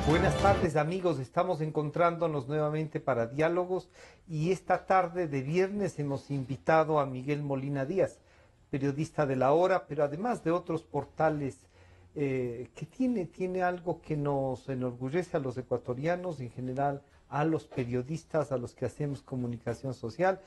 Buenas tardes amigos, estamos encontrándonos nuevamente para diálogos y esta tarde de viernes hemos invitado a Miguel Molina Díaz, periodista de La Hora, pero además de otros portales que tiene algo que nos enorgullece a los ecuatorianos, en general a los periodistas, a los que hacemos comunicación social.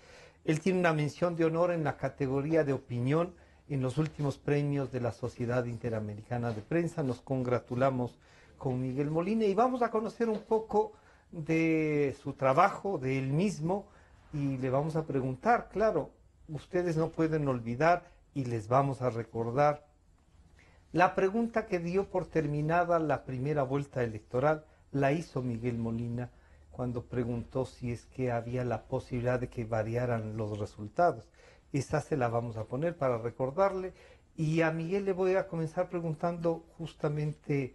Él tiene una mención de honor en la categoría de opinión en los últimos premios de la Sociedad Interamericana de Prensa. Nos congratulamos con Miguel Molina y vamos a conocer un poco de su trabajo, de él mismo, y le vamos a preguntar, claro, ustedes no pueden olvidar y les vamos a recordar la pregunta que dio por terminada la primera vuelta electoral, la hizo Miguel Molina cuando preguntó si es que había la posibilidad de que variaran los resultados. Esa se la vamos a poner para recordarle, y a Miguel le voy a comenzar preguntando justamente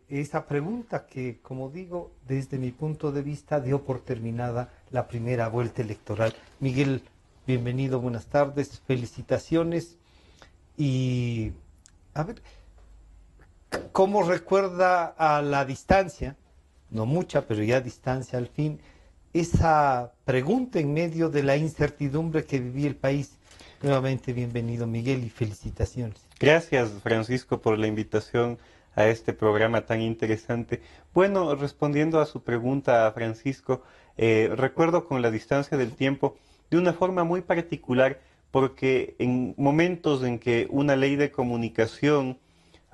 esa pregunta que, como digo, desde mi punto de vista dio por terminada la primera vuelta electoral. Miguel, bienvenido, buenas tardes, felicitaciones. Y a ver, ¿cómo recuerda a la distancia, no mucha, pero ya distancia al fin, esa pregunta en medio de la incertidumbre que vivía el país? Nuevamente bienvenido, Miguel, y felicitaciones. Gracias, Francisco, por la invitación a este programa tan interesante. Bueno, respondiendo a su pregunta, Francisco, recuerdo con la distancia del tiempo de una forma muy particular, porque en momentos en que una ley de comunicación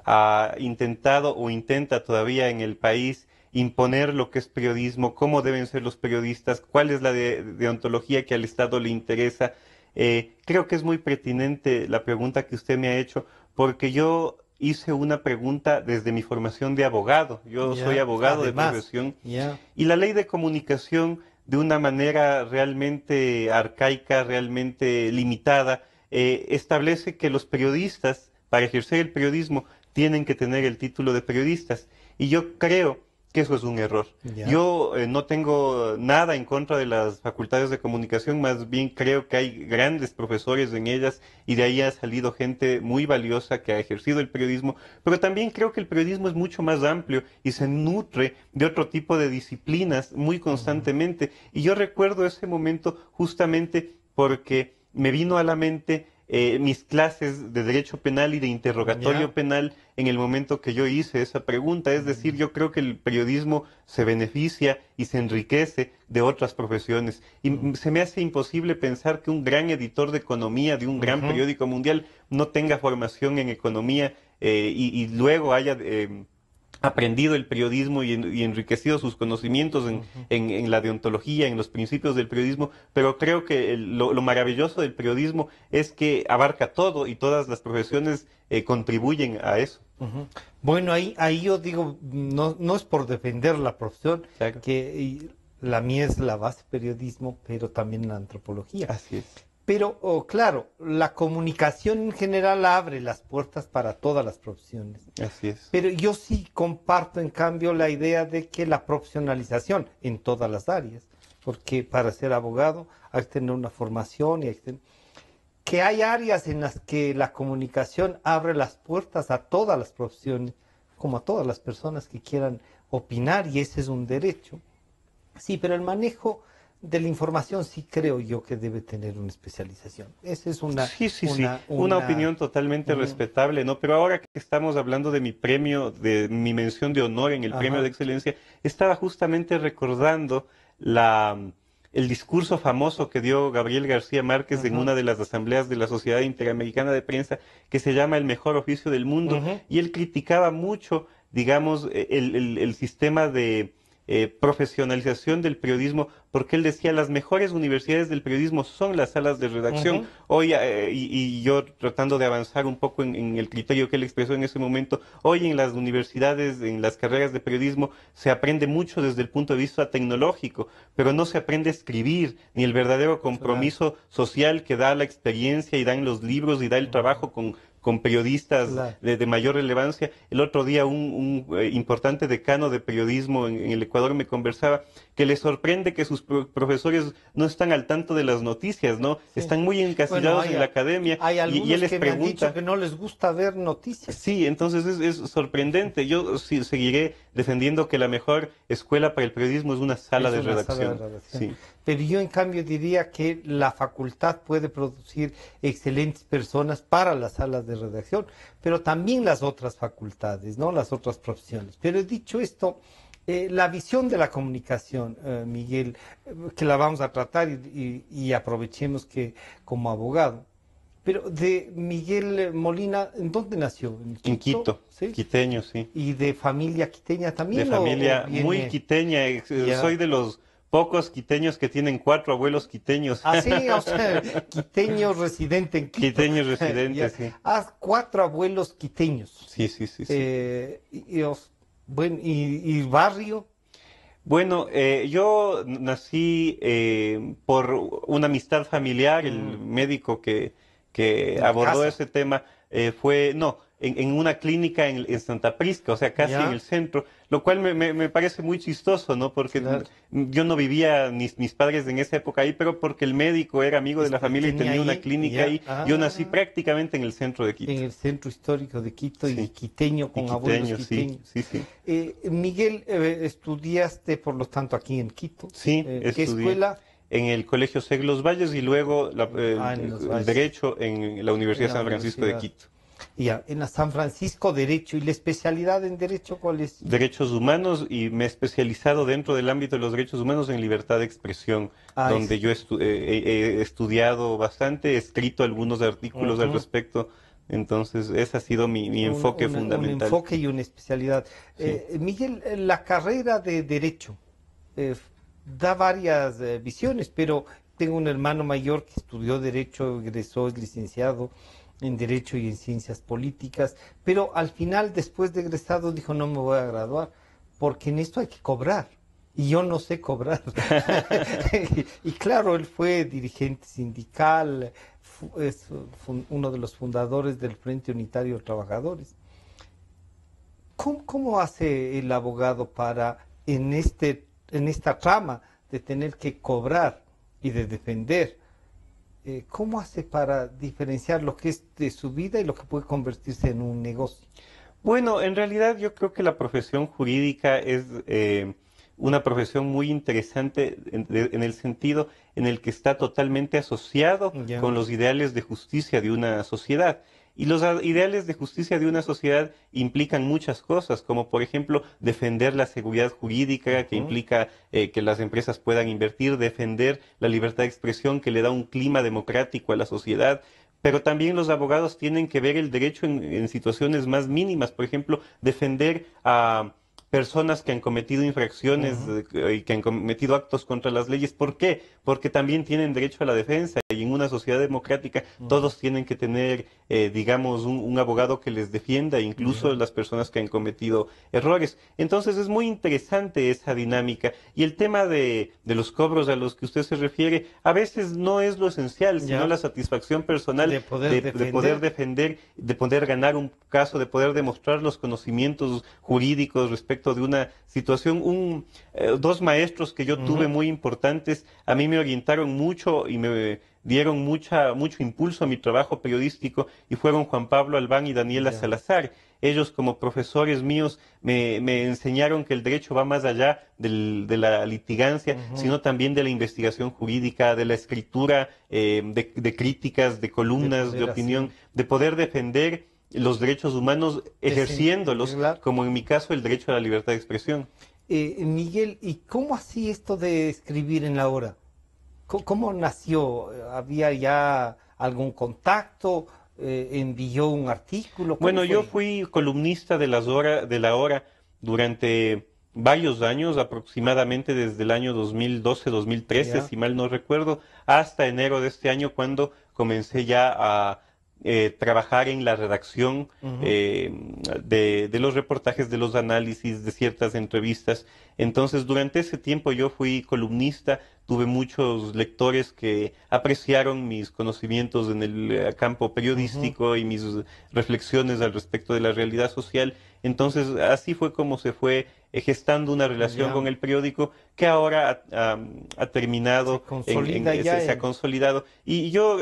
ha intentado o intenta todavía en el país imponer lo que es periodismo, cómo deben ser los periodistas, cuál es la deontología que al Estado le interesa. Creo que es muy pertinente la pregunta que usted me ha hecho, porque yo hice una pregunta desde mi formación de abogado. Yo soy Ya, abogado de además, profesión ya. y la ley de comunicación, de una manera realmente arcaica, realmente limitada, establece que los periodistas, para ejercer el periodismo, tienen que tener el título de periodistas. Y yo creo que eso es un error. Ya. Yo no tengo nada en contra de las facultades de comunicación, más bien creo que hay grandes profesores en ellas y de ahí ha salido gente muy valiosa que ha ejercido el periodismo, pero también creo que el periodismo es mucho más amplio y se nutre de otro tipo de disciplinas muy Ujú. constantemente. Y yo recuerdo ese momento justamente porque me vino a la mente mis clases de derecho penal y de Ya. interrogatorio penal en el momento que yo hice esa pregunta. Es decir, Mm. yo creo que el periodismo se beneficia y se enriquece de otras profesiones. Y Mm. se me hace imposible pensar que un gran editor de economía de un gran Ujú. periódico mundial no tenga formación en economía y luego haya aprendido el periodismo y enriquecido sus conocimientos Ujú. en la deontología, en los principios del periodismo, pero creo que lo maravilloso del periodismo es que abarca todo y todas las profesiones contribuyen a eso. Ujú. Bueno, ahí yo digo, no es por defender la profesión, Claro, la mía es la base periodismo, pero también la antropología. así es, Pero, claro, la comunicación en general abre las puertas para todas las profesiones. así es. Pero yo sí comparto, en cambio, la idea de que la profesionalización en todas las áreas, porque para ser abogado hay que tener una formación y hay que hay áreas en las que la comunicación abre las puertas a todas las profesiones, como a todas las personas que quieran opinar, y ese es un derecho. Sí, pero el manejo de la información sí creo yo que debe tener una especialización. Esa es Sí, sí, sí, una opinión totalmente un- respetable, ¿no? Pero ahora que estamos hablando de mi premio, de mi mención de honor en el premio de ajá. excelencia, estaba justamente recordando la, el discurso famoso que dio Gabriel García Márquez en Ujú. una de las asambleas de la Sociedad Interamericana de Prensa, que se llama El mejor oficio del mundo, Ujú. y él criticaba mucho, digamos, el sistema de profesionalización del periodismo, porque él decía las mejores universidades del periodismo son las salas de redacción. Ujú. Hoy, y yo tratando de avanzar un poco en el criterio que él expresó en ese momento, hoy en las universidades, en las carreras de periodismo, se aprende mucho desde el punto de vista tecnológico, pero no se aprende a escribir, ni el verdadero Claro. compromiso social que da la experiencia y dan los libros y da el Ujú. trabajo con con periodistas Claro. de mayor relevancia. El otro día un importante decano de periodismo en el Ecuador me conversaba que le sorprende que sus profesores no están al tanto de las noticias, ¿no? Sí. Están muy Bueno, encasillados en la academia hay y él algunos les que me han dicho pregunta. que no les gusta ver noticias. Sí, entonces es sorprendente. Yo sí, seguiré defendiendo que la mejor escuela para el periodismo es una sala Es de una sala de redacción. redacción. Sí. Pero yo en cambio diría que la facultad puede producir excelentes personas para las salas de redacción, pero también las otras facultades, ¿no? Las otras profesiones. Pero dicho esto, la visión de la comunicación, Miguel, que la vamos a tratar y aprovechemos que como abogado. Pero de Miguel Molina, ¿en dónde nació? ¿En En Quito? Quito, ¿Sí? quiteño, sí. ¿Y de familia quiteña De también o familia muy viene quiteña. Soy ya? de los pocos quiteños que tienen 4 abuelos quiteños. Así, o sea, quiteño residente en Quito. Quiteños Ya. residentes, sí. Haz 4 abuelos quiteños. Sí, sí, sí, sí. Bueno, y barrio. Bueno, yo nací por una amistad familiar, el Mm, médico que en la abordó casa. ese tema fue, no, en una clínica en Santa Prisca, o sea, casi en Ya, el centro, lo cual me parece muy chistoso, ¿no? Porque claro. yo no vivía, ni mis padres en esa época ahí, pero porque el médico era amigo de la familia y Tenía tenía una ahí, clínica ya. ahí, yo nací Ah, prácticamente en el centro de en Quito. el centro histórico de Quito y Sí, quiteño y con abuelos quiteño, sí, quiteños. sí, sí. Miguel, estudiaste por lo tanto aquí en Quito. Sí, ¿Qué estudié escuela? en el Colegio Seglos Valles y luego En Los el Valles, Derecho en la en Universidad de la San Francisco de universidad. Quito. Ya, en la San Francisco Derecho. ¿Y la especialidad en Derecho cuál es? Derechos humanos y me he especializado dentro del ámbito de los derechos humanos en libertad de expresión, Ah, donde yo he estudiado bastante, he escrito algunos artículos al ujú. respecto. Entonces, ese ha sido mi enfoque Un fundamental. enfoque y una especialidad. Sí. Miguel, la carrera de Derecho eh, da varias visiones, pero tengo un hermano mayor que estudió Derecho, egresó, es licenciado en Derecho y en Ciencias Políticas, pero al final, después de egresado, dijo, no me voy a graduar, porque en esto hay que cobrar. Y yo no sé cobrar. Y claro, él fue dirigente sindical, es uno de los fundadores del Frente Unitario de Trabajadores. ¿Cómo hace el abogado para, en esta trama de tener que cobrar y de defender, cómo hace para diferenciar lo que es de su vida y lo que puede convertirse en un negocio? Bueno, en realidad yo creo que la profesión jurídica es una profesión muy interesante en el sentido en el que está totalmente asociado Ya. con los ideales de justicia de una sociedad. Y los ideales de justicia de una sociedad implican muchas cosas, como por ejemplo defender la seguridad jurídica, que Ujú. implica que las empresas puedan invertir, defender la libertad de expresión, que le da un clima democrático a la sociedad, pero también los abogados tienen que ver el derecho en situaciones más mínimas, por ejemplo, defender a personas que han cometido infracciones Ujú. y que han cometido actos contra las leyes. ¿Por qué? Porque también tienen derecho a la defensa y en una sociedad democrática Ujú. todos tienen que tener, digamos, un abogado que les defienda, incluso Ya. las personas que han cometido errores. Entonces es muy interesante esa dinámica y el tema de los cobros a los que usted se refiere a veces no es lo esencial, sino Ya. la satisfacción personal De poder de poder defender. defender, de poder ganar un caso, de poder demostrar los conocimientos jurídicos respecto de una situación. Dos maestros que yo tuve Ujú. muy importantes, a mí me orientaron mucho y me dieron mucho impulso a mi trabajo periodístico y fueron Juan Pablo Albán y Daniela Ya. Salazar. Ellos como profesores míos me enseñaron que el derecho va más allá de la litigancia, Ujú. sino también de la investigación jurídica, de la escritura, de críticas, de De columnas, de poder opinión, así. de poder defender los derechos humanos ejerciéndolos, Claro. como en mi caso el derecho a la libertad de expresión. Miguel, ¿y cómo así esto de escribir en la hora? ¿Cómo nació? ¿Había ya algún contacto? ¿Envió un artículo? ¿Cómo Bueno, yo fue? fui columnista de la hora durante varios años, aproximadamente desde el año 2012-2013, Ya. si mal no recuerdo, hasta enero de este año cuando comencé ya a trabajar en la redacción de los reportajes, de los análisis, de ciertas entrevistas. Entonces, durante ese tiempo yo fui columnista, tuve muchos lectores que apreciaron mis conocimientos en el campo periodístico y mis reflexiones al respecto de la realidad social. Entonces, así fue como se fue gestando una relación con Ya. el periódico que ahora ha Se terminado, consolida ya se ha en... consolidado. Y yo,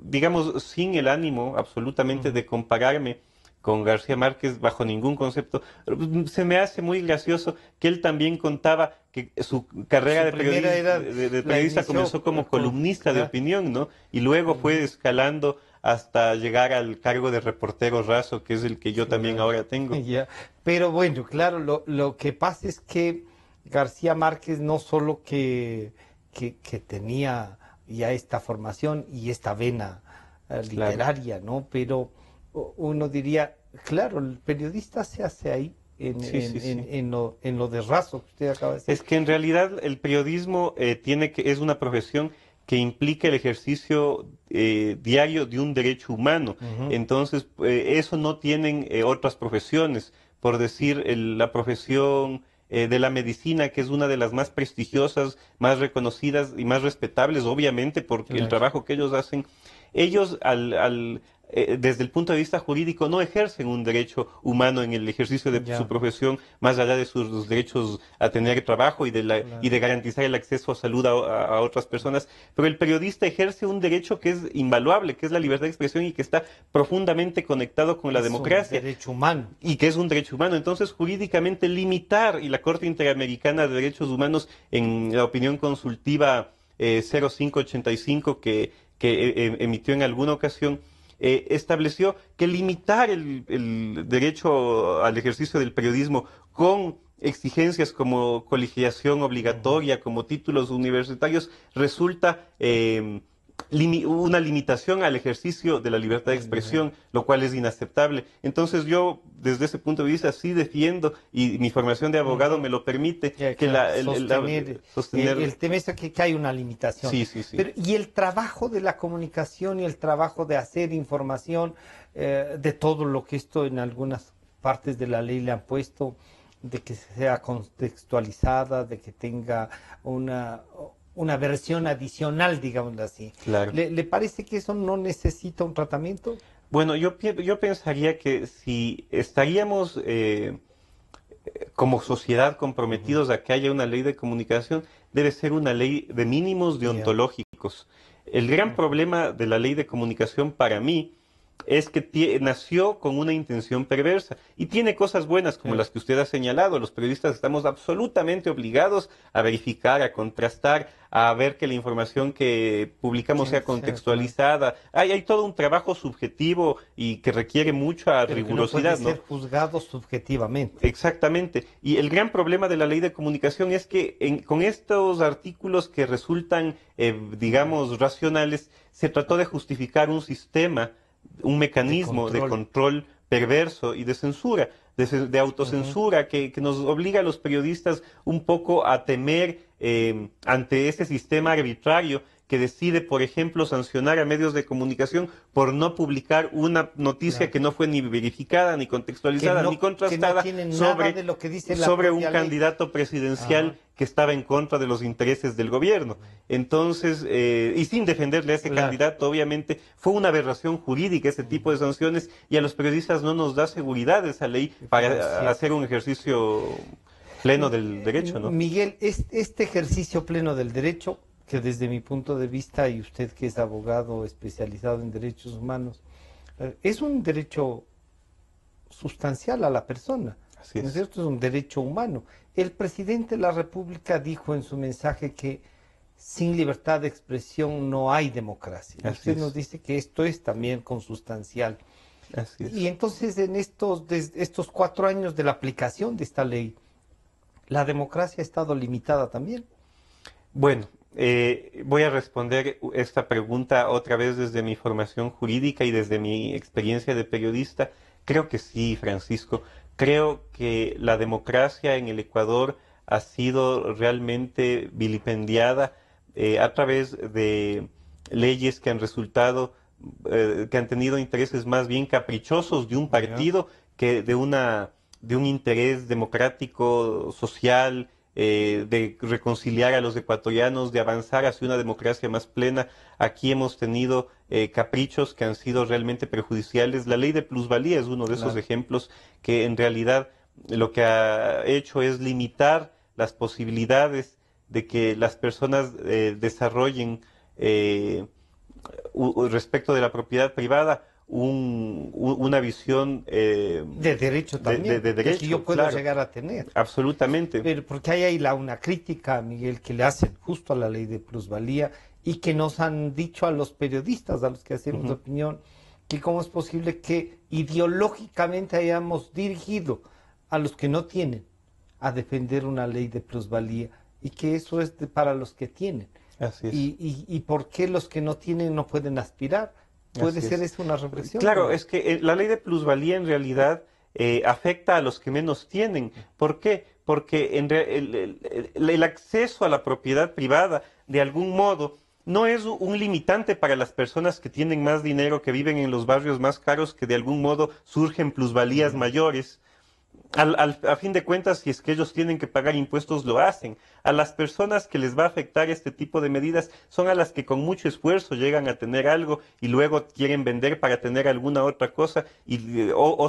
digamos, sin el ánimo absolutamente Ujú. de compararme con García Márquez bajo ningún concepto, se me hace muy gracioso que él también contaba que su carrera Su de primera era, de la periodista inició comenzó como con... columnista de Claro. opinión, ¿no? Y luego fue Ujú. escalando hasta llegar al cargo de reportero raso, que es el que yo también Claro. ahora tengo. Ya. Pero bueno, claro, lo que pasa es que García Márquez no solo que tenía ya esta formación y esta vena Claro. literaria, ¿no? Pero uno diría, claro, el periodista se hace ahí, Sí, sí, sí. en lo de raso que usted acaba de decir. Es que en realidad el periodismo es una profesión que implica el ejercicio diario de un derecho humano. Ujú. Entonces, eso no tienen otras profesiones. Por decir, la profesión de la medicina, que es una de las más prestigiosas, más reconocidas y más respetables, obviamente, porque el Claro. trabajo que ellos hacen, ellos desde el punto de vista jurídico no ejercen un derecho humano en el ejercicio de su Ya, profesión, más allá de sus derechos a tener trabajo y claro. de garantizar el acceso a salud a otras personas. Pero el periodista ejerce un derecho que es invaluable, que es la libertad de expresión y que está profundamente conectado con la Es un democracia derecho humano. y que es un derecho humano. Entonces, jurídicamente limitar, y la Corte Interamericana de Derechos Humanos, en la opinión consultiva 0585 que emitió en alguna ocasión, estableció que limitar el derecho al ejercicio del periodismo con exigencias como colegiación Ujú. obligatoria, como títulos universitarios, resulta una limitación al ejercicio de la libertad de expresión, lo cual es inaceptable. Entonces yo, desde ese punto de vista, sí defiendo, y mi formación de abogado Ujú. me lo permite, Ya, que claro, sostener sostener... el tema es que hay una limitación. Sí, sí, sí. Pero, y el trabajo de la comunicación y el trabajo de hacer información de todo lo que esto en algunas partes de la ley le han puesto, de que sea contextualizada, de que tenga una, una versión adicional, digámoslo así. Claro. Le parece que eso no necesita un tratamiento? Bueno, yo pensaría que si estaríamos como sociedad Ujú. comprometidos a que haya una ley de comunicación, debe ser una ley de mínimos Ya. deontológicos. El gran Ujú. problema de la ley de comunicación para mí es que nació con una intención perversa y tiene cosas buenas como Claro. las que usted ha señalado. Los periodistas estamos absolutamente obligados a verificar, a contrastar, a ver que la información que publicamos sea Claro. contextualizada. Hay todo un trabajo subjetivo y que requiere mucha Pero que no puede rigurosidad, ser ¿no? juzgado subjetivamente. Exactamente. Y el gran problema de la ley de comunicación es que con estos artículos que resultan, digamos, racionales, se trató de justificar un sistema, un De mecanismo de control. control perverso y de censura, de Ujú. autocensura, que nos obliga a los periodistas un poco a temer ante ese sistema arbitrario que decide, por ejemplo, sancionar a medios de comunicación por no publicar una noticia Claro. que no fue ni verificada, ni contextualizada, ni Que no contrastada tienen nada de lo que dice la sobre un propia ley. candidato presidencial Ajá. que estaba en contra de los intereses del gobierno. Entonces, y sin defenderle a ese Claro. candidato, obviamente, fue una aberración jurídica ese tipo de sanciones y a los periodistas no nos da seguridad esa ley Es para cierto. hacer un ejercicio pleno del derecho, ¿no? Miguel, este ejercicio pleno del derecho, que desde mi punto de vista, y usted que es abogado especializado en derechos humanos, es un derecho sustancial a la persona, Así ¿no es es. cierto? Es un derecho humano. El presidente de la República dijo en su mensaje que sin libertad de expresión no hay democracia. Y Así usted nos es. dice que esto es también consustancial. Así Y es. entonces en estos 4 años de la aplicación de esta ley, la democracia ha estado limitada también. Bueno, voy a responder esta pregunta otra vez desde mi formación jurídica y desde mi experiencia de periodista. Creo que sí, Francisco. Creo que la democracia en el Ecuador ha sido realmente vilipendiada a través de leyes que han resultado que han tenido intereses más bien caprichosos de un partido que de un interés democrático, social, de reconciliar a los ecuatorianos, de avanzar hacia una democracia más plena. Aquí hemos tenido caprichos que han sido realmente perjudiciales. La ley de plusvalía es uno de esos ejemplos que en realidad lo que ha hecho es limitar las posibilidades de que las personas desarrollen respecto de la propiedad privada una visión de derecho también, de derecho, que yo puedo claro, llegar a tener. absolutamente. Pero porque hay ahí una crítica, Miguel, que le hacen justo a la ley de plusvalía y que nos han dicho a los periodistas, a los que hacemos opinión, que cómo es posible que ideológicamente hayamos dirigido a los que no tienen a defender una ley de plusvalía y que eso es para los que tienen. Así es. Y por qué los que no tienen no pueden aspirar. ¿Puede ser eso una reflexión? Claro, es que la ley de plusvalía en realidad afecta a los que menos tienen. ¿Por qué? Porque el acceso a la propiedad privada, de algún modo, no es un limitante para las personas que tienen más dinero, que viven en los barrios más caros, que de algún modo surgen plusvalías mayores. A fin de cuentas, si es que ellos tienen que pagar impuestos, lo hacen. A las personas que les va a afectar este tipo de medidas son a las que con mucho esfuerzo llegan a tener algo y luego quieren vender para tener alguna otra cosa y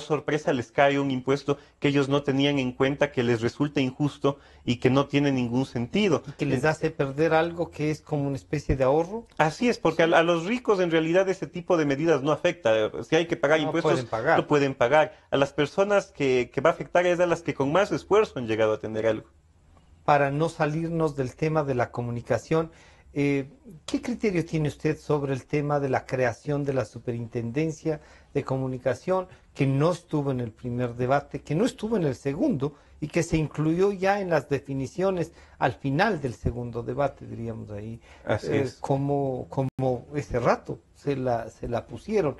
sorpresa, les cae un impuesto que ellos no tenían en cuenta, que les resulta injusto y que no tiene ningún sentido. Y que les hace perder algo que es como una especie de ahorro. Así es, porque a los ricos en realidad ese tipo de medidas no afecta. Si hay que pagar impuestos, lo pueden pagar. A las personas que va a afectar es a las que con más esfuerzo han llegado a tener algo. Para no salirnos del tema de la comunicación, ¿qué criterio tiene usted sobre el tema de la creación de la Superintendencia de Comunicación, que no estuvo en el primer debate, que no estuvo en el segundo y que se incluyó ya en las definiciones al final del segundo debate, diríamos ahí? Así es. Como ese rato se la pusieron.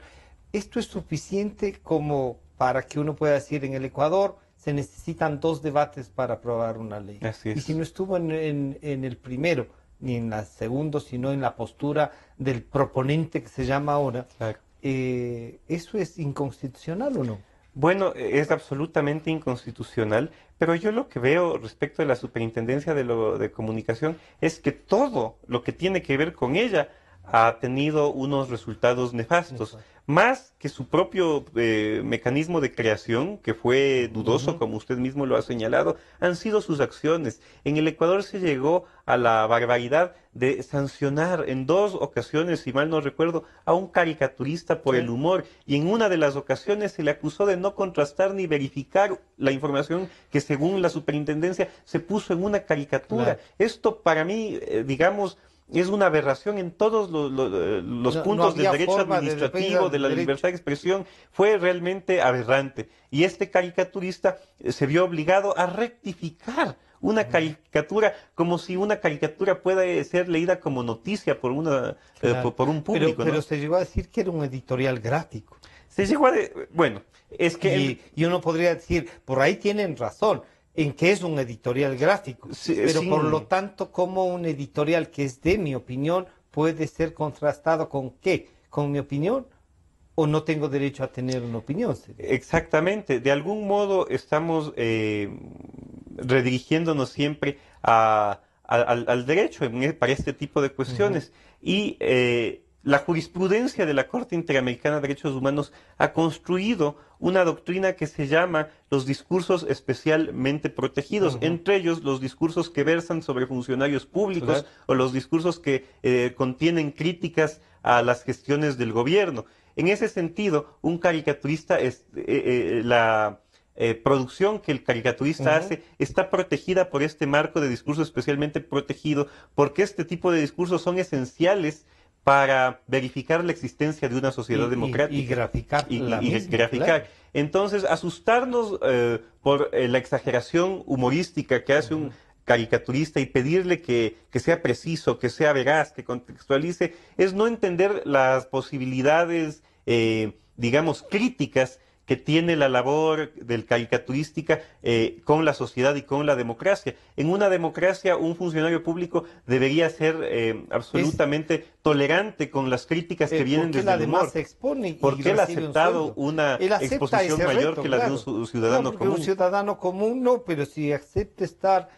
¿Esto es suficiente como para que uno pueda decir en el Ecuador se necesitan 2 debates para aprobar una ley? Así es. Y si no estuvo en el primero, ni en el segundo, sino en la postura del proponente que se llama ahora, claro. ¿Eso es inconstitucional o no? Bueno, es absolutamente inconstitucional, pero yo lo que veo respecto de la Superintendencia de Comunicación es que todo lo que tiene que ver con ella ha tenido unos resultados nefastos. Más que su propio mecanismo de creación, que fue dudoso, como usted mismo lo ha señalado, han sido sus acciones. En el Ecuador se llegó a la barbaridad de sancionar en 2 ocasiones, si mal no recuerdo, a un caricaturista por el humor. Y en una de las ocasiones se le acusó de no contrastar ni verificar la información que según la superintendencia se puso en una caricatura. Esto para mí, digamos, es una aberración en todos los puntos del derecho administrativo, de la libertad de expresión. Fue realmente aberrante. Y este caricaturista se vio obligado a rectificar una caricatura, como si una caricatura pueda ser leída como noticia por por un público. Pero ¿no? se llegó a decir que era un editorial gráfico. Se llegó a... Bueno, es que... Y uno podría decir, por ahí tienen razón, en que es un editorial gráfico, pero por lo tanto, como un editorial que es de mi opinión puede ser contrastado con ¿qué? ¿Con mi opinión? ¿O no tengo derecho a tener una opinión? Exactamente, de algún modo estamos redirigiéndonos siempre al derecho para este tipo de cuestiones y la jurisprudencia de la Corte Interamericana de Derechos Humanos ha construido una doctrina que se llama los discursos especialmente protegidos, entre ellos los discursos que versan sobre funcionarios públicos o los discursos que contienen críticas a las gestiones del gobierno. En ese sentido, un caricaturista la producción que el caricaturista hace está protegida por este marco de discurso especialmente protegido, porque este tipo de discursos son esenciales para verificar la existencia de una sociedad democrática. Y graficar. Graficar. Entonces, asustarnos por la exageración humorística que hace un caricaturista y pedirle que sea preciso, que sea veraz, que contextualice, es no entender las posibilidades, digamos, críticas que tiene la labor del caricaturística con la sociedad y con la democracia. En una democracia, un funcionario público debería ser absolutamente tolerante con las críticas que vienen porque él desde el además humor. se expone y Porque él ha recibe un aceptado sueldo. una Él acepta exposición ese mayor reto, que la de claro. un No, ciudadano porque un común. ciudadano común no, pero si acepta estar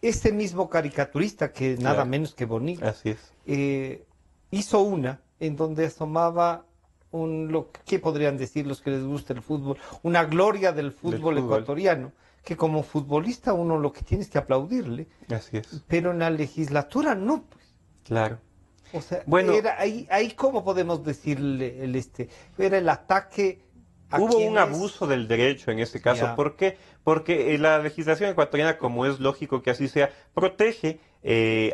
ese mismo caricaturista, que nada Claro, menos que Bonilla, así es. hizo una en donde asomaba ¿qué podrían decir los que les gusta el fútbol? Una gloria del Del fútbol fútbol, ecuatoriano, que como futbolista uno lo que tiene es que aplaudirle, así es. pero en la legislatura no, pues. Claro. O sea, Bueno, era ahí cómo podemos decirle era el ataque a hubo un quienes abuso del derecho en este caso. ya. ¿Por qué? Porque la legislación ecuatoriana, como es lógico que así sea, protege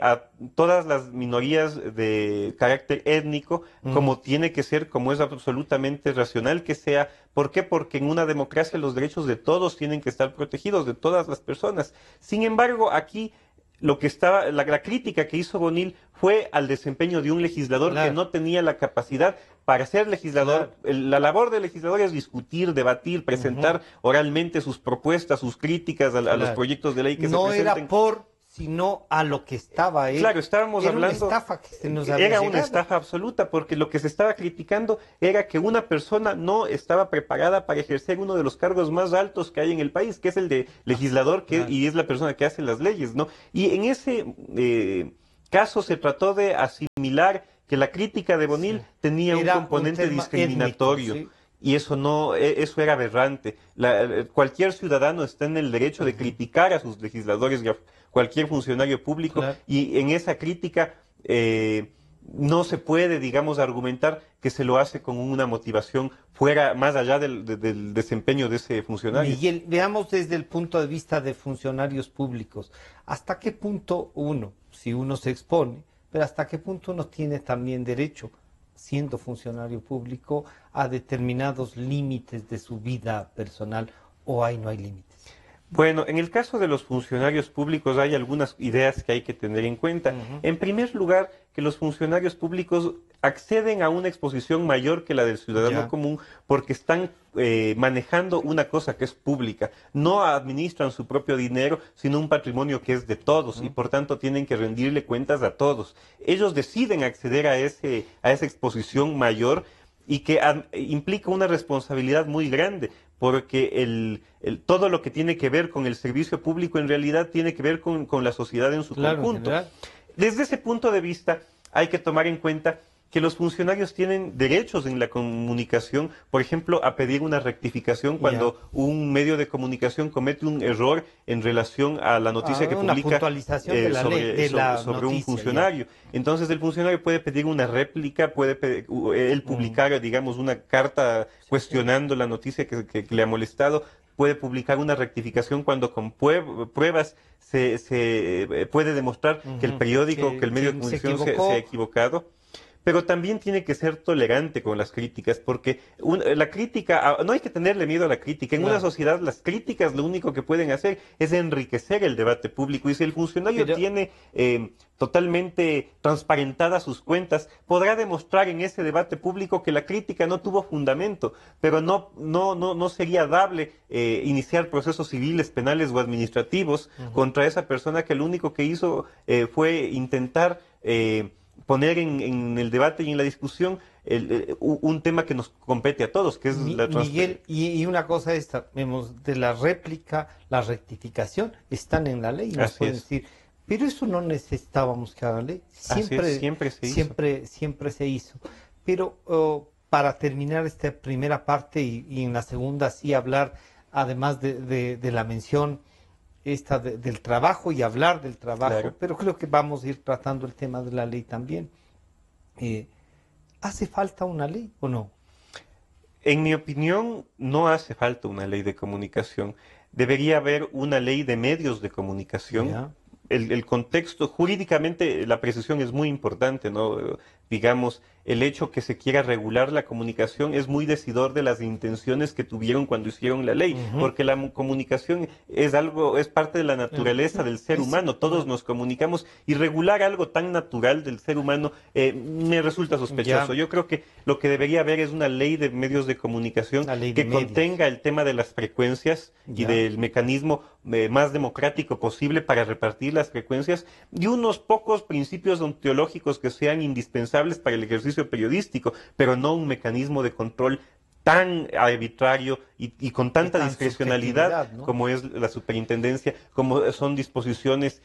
a todas las minorías de carácter étnico, Ujú. como tiene que ser, como es absolutamente racional que sea. ¿Por qué? Porque en una democracia los derechos de todos tienen que estar protegidos, de todas las personas. Sin embargo, aquí lo que estaba, la crítica que hizo Bonil fue al desempeño de un legislador que Claro, no tenía la capacidad para ser legislador. claro. La labor del legislador es discutir, debatir, Ujú. presentar oralmente sus propuestas, sus críticas a los Claro. proyectos de ley que se No era presenten. sino a lo que estaba él. Claro, estábamos Era una hablando, estafa que se nos había era una llegado. estafa absoluta, porque lo que se estaba criticando era que una persona no estaba preparada para ejercer uno de los cargos más altos que hay en el país, que es el de legislador, Claro. y es la persona que hace las leyes, ¿no? Y en ese caso se trató de asimilar que la crítica de Sí. Bonil tenía un Era un componente tema étnico, discriminatorio. sí. Y eso no, eso era aberrante. Cualquier ciudadano está en el derecho de Ujú. criticar a sus legisladores y a cualquier funcionario público, Claro. y en esa crítica no se puede, digamos, argumentar que se lo hace con una motivación fuera, más allá del desempeño de ese funcionario. Miguel, veamos desde el punto de vista de funcionarios públicos, hasta qué punto uno, si uno se expone, pero hasta qué punto uno tiene también derecho, siendo funcionario público, a determinados límites de su vida personal, o ahí no hay límites. Bueno, en el caso de los funcionarios públicos hay algunas ideas que hay que tener en cuenta. Ujú. En primer lugar, que los funcionarios públicos acceden a una exposición mayor que la del ciudadano Ya. común porque están manejando una cosa que es pública. No administran su propio dinero, sino un patrimonio que es de todos, y Ujú. por tanto tienen que rendirle cuentas a todos. Ellos deciden acceder a esa exposición mayor, y que implica una responsabilidad muy grande, porque todo lo que tiene que ver con el servicio público en realidad tiene que ver con la sociedad en su Claro, en conjunto. general. Desde ese punto de vista, hay que tomar en cuenta que los funcionarios tienen derechos en la comunicación, por ejemplo, a pedir una rectificación Ya. cuando un medio de comunicación comete un error en relación a la noticia que Una publica puntualización de la ley, de la sobre un noticia, ya. funcionario. Entonces el funcionario puede pedir una réplica, puede él publicar, digamos, una carta cuestionando la noticia que le ha molestado, puede publicar una rectificación cuando con pruebas se puede demostrar que el Ujú. periódico, que el medio de Se comunicación se equivocó. ha equivocado. Pero también tiene que ser tolerante con las críticas, porque la crítica, no hay que tenerle miedo a la crítica. En una Claro. sociedad, las críticas lo único que pueden hacer es enriquecer el debate público. Y si el funcionario Pero tiene totalmente transparentadas sus cuentas, podrá demostrar en ese debate público que la crítica no tuvo fundamento, pero no sería dable iniciar procesos civiles, penales o administrativos contra esa persona que lo único que hizo fue intentar poner en el debate y en la discusión un tema que nos compete a todos, que es la Miguel, transparencia. y una cosa esta, vemos, de la réplica, la rectificación, están en la ley, nos Así pueden es. decir, pero eso no necesitábamos que haga ley, Así es, siempre se hizo. siempre se hizo. Pero para terminar esta primera parte y en la segunda sí hablar, además de la mención del trabajo y hablar del trabajo, Claro. pero creo que vamos a ir tratando el tema de la ley también. ¿Hace falta una ley o no? En mi opinión, no hace falta una ley de comunicación. Debería haber una ley de medios de comunicación. Ya. El contexto, jurídicamente, la precisión es muy importante, ¿no? digamos, el hecho que se quiera regular la comunicación es muy decidor de las intenciones que tuvieron cuando hicieron la ley, porque la comunicación es algo, es parte de la naturaleza del ser humano, todos nos comunicamos, y regular algo tan natural del ser humano me resulta sospechoso. Ya, Yo creo que lo que debería haber es una ley de medios de comunicación la ley de que medios. contenga el tema de las frecuencias y Ya. del mecanismo más democrático posible para repartir las frecuencias y unos pocos principios ontológicos que sean indispensables para el ejercicio periodístico, pero no un mecanismo de control tan arbitrario y con tanta Tan discrecionalidad subjetividad, ¿no? como es la superintendencia, como son disposiciones,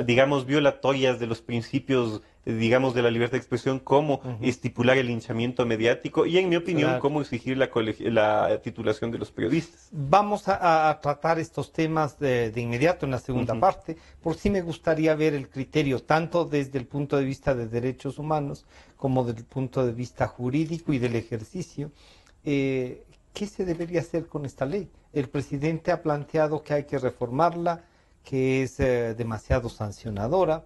digamos, violatorias de los principios, digamos, de la libertad de expresión, como estipular el linchamiento mediático y, en mi opinión, Claro. cómo exigir la titulación de los periodistas. Vamos a tratar estos temas de inmediato en la segunda parte, por sí me gustaría ver el criterio, tanto desde el punto de vista de derechos humanos como desde el punto de vista jurídico y del ejercicio. ¿Qué se debería hacer con esta ley? El presidente ha planteado que hay que reformarla, que es demasiado sancionadora.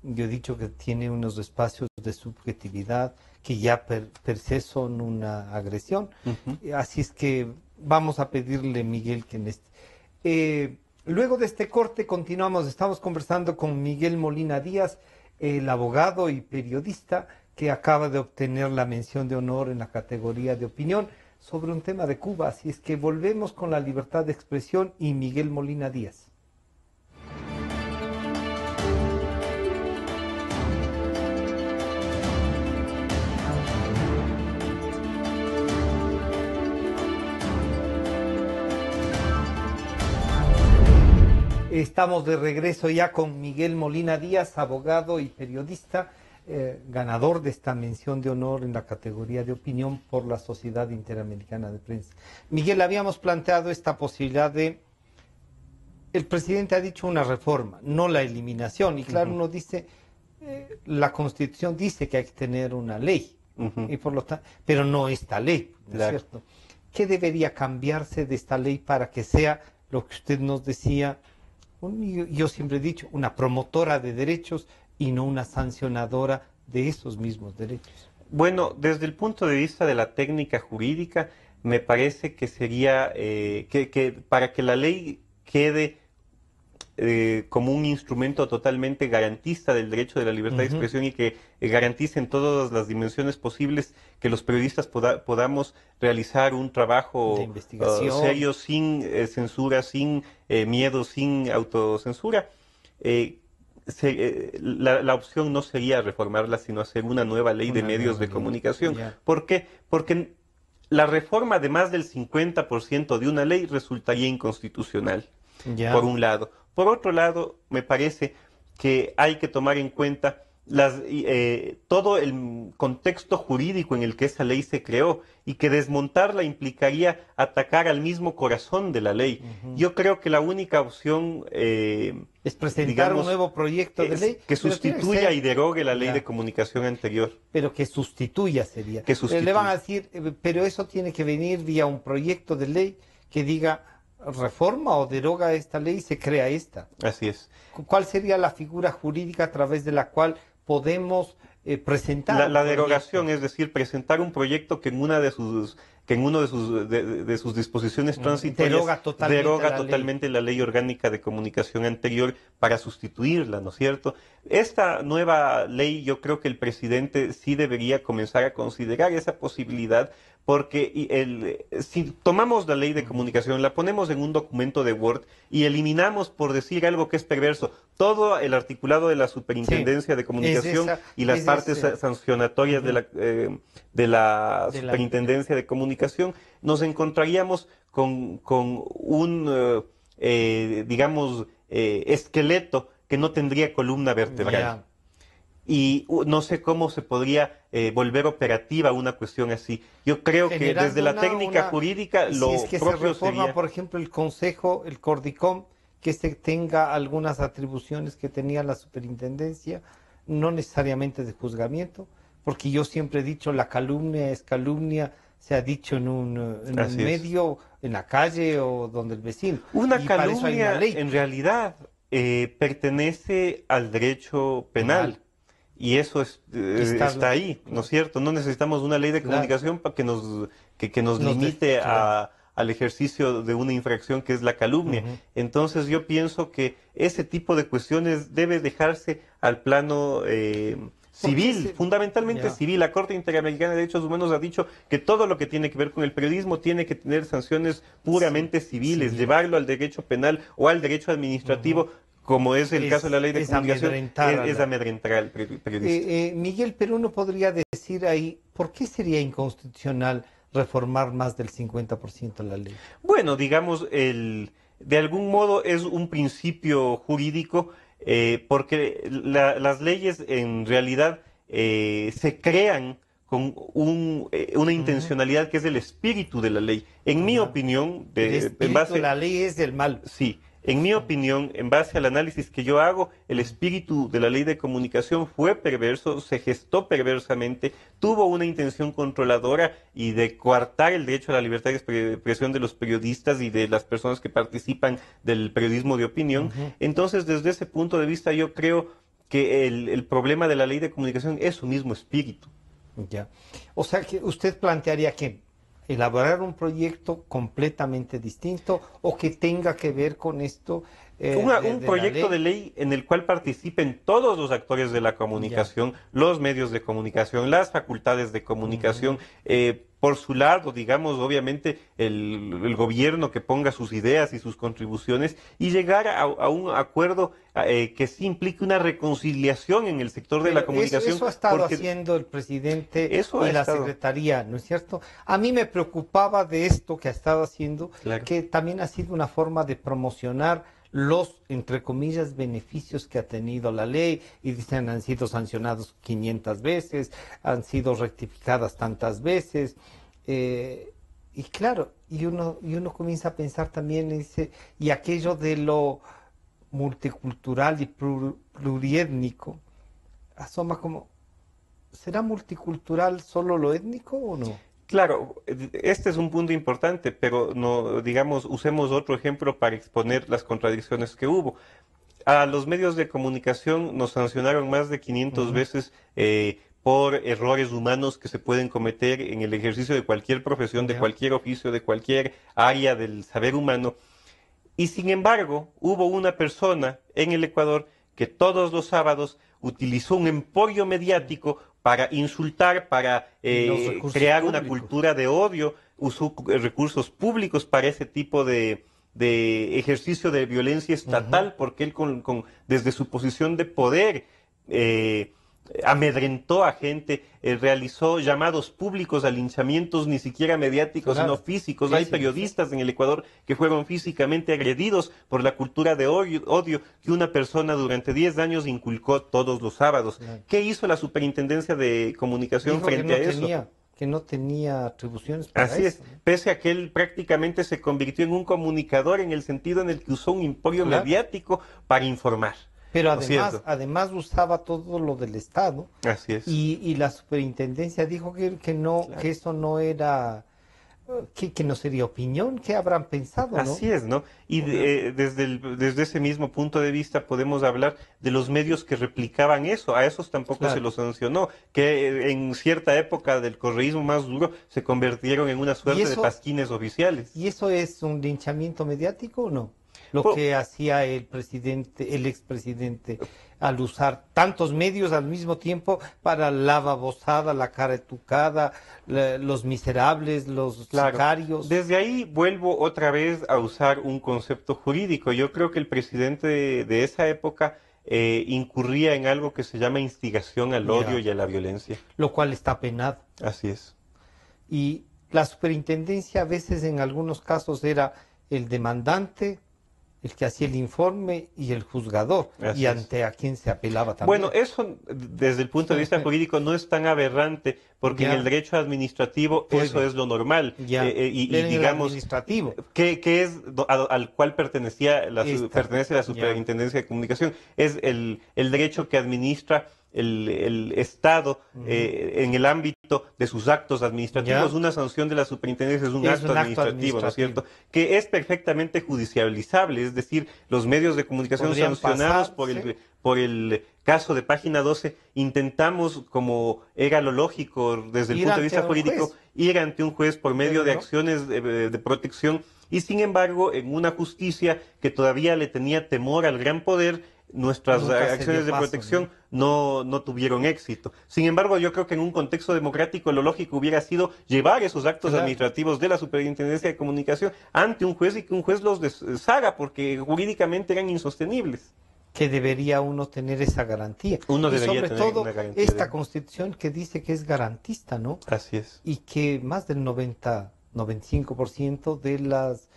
Yo he dicho que tiene unos espacios de subjetividad que ya per se son una agresión. Así es que vamos a pedirle, Miguel, que en luego de este corte continuamos. Estamos conversando con Miguel Molina Díaz, el abogado y periodista que acaba de obtener la mención de honor en la categoría de opinión sobre un tema de Cuba. Así es que volvemos con la libertad de expresión y Miguel Molina Díaz. Estamos de regreso ya con Miguel Molina Díaz, abogado y periodista, ganador de esta mención de honor en la categoría de opinión por la Sociedad Interamericana de Prensa. Miguel, habíamos planteado esta posibilidad de... El presidente ha dicho una reforma, no la eliminación. Y claro, uno dice, la Constitución dice que hay que tener una ley, y por lo tanto, pero no esta ley, ¿no es cierto? ¿Qué debería cambiarse de esta ley para que sea lo que usted nos decía? Yo siempre he dicho, una promotora de derechos y no una sancionadora de esos mismos derechos. Bueno, desde el punto de vista de la técnica jurídica, me parece que sería que para que la ley quede como un instrumento totalmente garantista del derecho de la libertad de expresión y que garantice en todas las dimensiones posibles que los periodistas podamos realizar un trabajo de investigación serio, sin censura, sin miedo, sin autocensura. La opción no sería reformarla, sino hacer una nueva ley de medios de comunicación. ¿Por qué? Porque la reforma de más del 50% de una ley resultaría inconstitucional, por un lado. Por otro lado, me parece que hay que tomar en cuenta todo el contexto jurídico en el que esa ley se creó y que desmontarla implicaría atacar al mismo corazón de la ley. Yo creo que la única opción es presentar, digamos, un nuevo proyecto de ley que sustituya y derogue la ley de comunicación anterior. Pero que sustituya sería. Que sustituya. Le van a decir, pero eso tiene que venir vía un proyecto de ley que diga reforma o deroga esta ley y se crea esta. Así es. ¿Cuál sería la figura jurídica a través de la cual podemos presentar la derogación? Es decir, presentar un proyecto que en una de sus de sus disposiciones transitorias deroga totalmente la ley orgánica de comunicación anterior para sustituirla, ¿no es cierto? Esta nueva ley, yo creo que el presidente sí debería comenzar a considerar esa posibilidad, porque si tomamos la ley de comunicación, la ponemos en un documento de Word y eliminamos, por decir algo que es perverso, todo el articulado de la Superintendencia de Comunicación y las partes sancionatorias de la Superintendencia de Comunicación, nos encontraríamos con un, digamos, esqueleto que no tendría columna vertebral. Y no sé cómo se podría volver operativa una cuestión así. Yo creo que desde la técnica jurídica lo es que propio se reforma, sería... por ejemplo, el Consejo, el Cordicom, que se tenga algunas atribuciones que tenía la superintendencia, no necesariamente de juzgamiento, porque yo siempre he dicho, la calumnia es calumnia, se ha dicho en un medio, en la calle o donde el vecino. Una calumnia, en realidad, pertenece al derecho penal. Y eso está ahí, ¿no es cierto? No necesitamos una ley de comunicación para que nos limite al ejercicio de una infracción que es la calumnia. Entonces yo pienso que ese tipo de cuestiones debe dejarse al plano civil, fundamentalmente civil. La Corte Interamericana de Derechos Humanos ha dicho que todo lo que tiene que ver con el periodismo tiene que tener sanciones puramente civiles, llevarlo al derecho penal o al derecho administrativo, como es el caso de la ley de comunicación, es amedrentar al periodista. Miguel, pero uno podría decir ahí, ¿por qué sería inconstitucional reformar más del 50% la ley? Bueno, digamos, de algún modo es un principio jurídico, porque las leyes en realidad se crean con una intencionalidad que es el espíritu de la ley. En mi opinión, el espíritu de la ley es del mal. Sí. En mi opinión, en base al análisis que yo hago, el espíritu de la ley de comunicación fue perverso, se gestó perversamente, tuvo una intención controladora y de coartar el derecho a la libertad de expresión de los periodistas y de las personas que participan del periodismo de opinión. Entonces, desde ese punto de vista, yo creo que el problema de la ley de comunicación es su mismo espíritu. Ya. O sea, que usted plantearía que elaborar un proyecto completamente distinto o que tenga que ver con esto. Un proyecto de ley en el cual participen todos los actores de la comunicación, los medios de comunicación, las facultades de comunicación, por su lado, digamos, obviamente el gobierno que ponga sus ideas y sus contribuciones y llegar a un acuerdo que sí implique una reconciliación en el sector de la comunicación. Eso ha estado haciendo el presidente y la Secretaría, ¿no es cierto? A mí me preocupaba de esto que ha estado haciendo, que también ha sido una forma de promocionar los, entre comillas, beneficios que ha tenido la ley, y dicen han sido sancionados 500 veces, han sido rectificadas tantas veces, y claro, y uno comienza a pensar también, dice, y aquello de lo multicultural y pluriétnico, asoma como, ¿será multicultural solo lo étnico o no? Claro, este es un punto importante, pero no, digamos, usemos otro ejemplo para exponer las contradicciones que hubo. A los medios de comunicación nos sancionaron más de 500 veces por errores humanos que se pueden cometer en el ejercicio de cualquier profesión, de cualquier oficio, de cualquier área del saber humano. Y sin embargo, hubo una persona en el Ecuador que todos los sábados utilizó un emporio mediático para insultar, para crear una cultura de odio, usó recursos públicos para ese tipo de ejercicio de violencia estatal, porque él desde su posición de poder amedrentó a gente, realizó llamados públicos a linchamientos, ni siquiera mediáticos, sino físicos. Hay periodistas en el Ecuador que fueron físicamente agredidos por la cultura de odio que una persona durante 10 años inculcó todos los sábados. ¿Qué hizo la Superintendencia de Comunicación frente a eso? Que no tenía atribuciones para Así es, pese a que él prácticamente se convirtió en un comunicador en el sentido en el que usó un emporio mediático para informar. Pero además usaba todo lo del Estado. Así es. Y la superintendencia dijo que no, que eso no era, que no sería opinión, que habrán pensado, ¿no? Así es, ¿no? Y desde ese mismo punto de vista podemos hablar de los medios que replicaban eso. A esos tampoco se los sancionó, que en cierta época del correísmo más duro se convirtieron en una suerte de pasquines oficiales. ¿Y eso es un linchamiento mediático o no? Lo que hacía el expresidente, al usar tantos medios al mismo tiempo para la babosada, la caretucada, los miserables, los sicarios. Desde ahí vuelvo otra vez a usar un concepto jurídico. Yo creo que el presidente de esa época incurría en algo que se llama instigación al odio y a la violencia. Lo cual está penado. Así es. Y la superintendencia a veces en algunos casos era el demandante, el que hacía el informe y el juzgador, y ante a quien se apelaba también. Bueno, eso desde el punto de vista jurídico no es tan aberrante, porque en el derecho administrativo eso es lo normal. Y digamos, administrativo. Que es al cual pertenece la Superintendencia de Comunicación, es el derecho que administra el Estado en el ámbito de sus actos administrativos. Ya. Una sanción de la superintendencia es un Es acto un acto administrativo, ¿no es administrativo. cierto? Que es perfectamente judicializable, es decir, los medios de comunicación Podrían sancionados pasarse. por el caso de Página 12, intentamos, como era lo lógico desde el Ir punto de ante vista un jurídico, juez. ir ante un juez por medio Pero de no. acciones de protección, y sin embargo, en una justicia que todavía le tenía temor al gran poder, nuestras Nunca se acciones dio de paso, protección ¿no? no tuvieron éxito. Sin embargo, yo creo que en un contexto democrático lo lógico hubiera sido llevar esos actos Claro. administrativos de la Superintendencia de Comunicación ante un juez y que un juez los deshaga porque jurídicamente eran insostenibles. Que debería uno tener esa garantía. Uno Y debería sobre tener todo una garantía esta de... constitución que dice que es garantista, ¿no? Así es. Y que más del 95% de las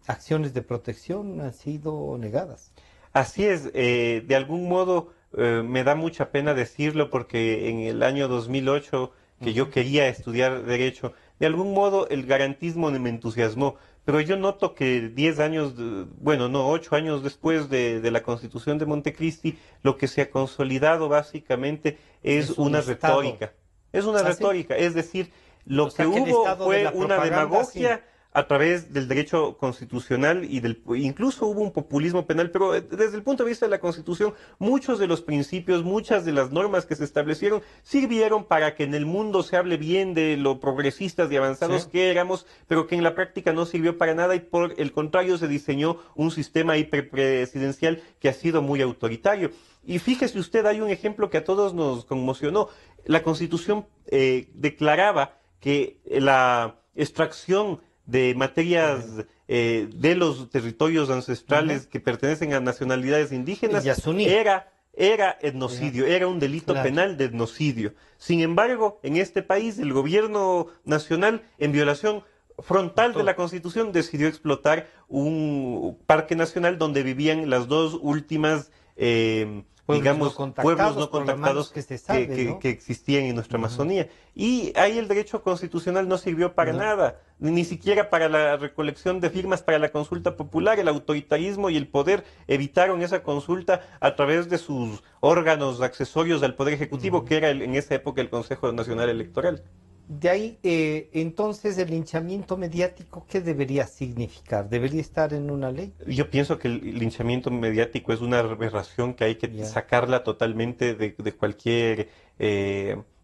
acciones de protección han sido negadas. Así es, de algún modo me da mucha pena decirlo porque en el año 2008 que yo quería estudiar Derecho, de algún modo el garantismo me entusiasmó, pero yo noto que 10 años, bueno, no, 8 años después de la Constitución de Montecristi, lo que se ha consolidado básicamente es Es un una Estado. retórica. Es una ¿Ah, sí? retórica, es decir, O lo que sea que el hubo Estado de fue la una propaganda, sí. demagogia a través del derecho constitucional y incluso hubo un populismo penal, pero desde el punto de vista de la Constitución, muchos de los principios, muchas de las normas que se establecieron sirvieron para que en el mundo se hable bien de lo progresistas y avanzados Sí. que éramos, pero que en la práctica no sirvió para nada y por el contrario se diseñó un sistema hiperpresidencial que ha sido muy autoritario. Y fíjese usted, hay un ejemplo que a todos nos conmocionó. La Constitución declaraba que la extracción de materias de los territorios ancestrales que pertenecen a nacionalidades El indígenas Yasuní. era etnocidio, era un delito Claro. penal de etnocidio. Sin embargo, en este país, el gobierno nacional, en violación frontal de la Constitución, decidió explotar un parque nacional donde vivían las dos últimas, digamos, pueblos no Por lo menos contactados que se sabe, ¿no? que existían en nuestra Amazonía. Y ahí el derecho constitucional no sirvió para No. nada, ni siquiera para la recolección de firmas para la consulta popular. El autoritarismo y el poder evitaron esa consulta a través de sus órganos accesorios al Poder Ejecutivo, que era en esa época el Consejo Nacional Electoral. De ahí, entonces, el linchamiento mediático, ¿qué debería significar? ¿Debería estar en una ley? Yo pienso que el linchamiento mediático es una aberración que hay que Ya. sacarla totalmente de cualquier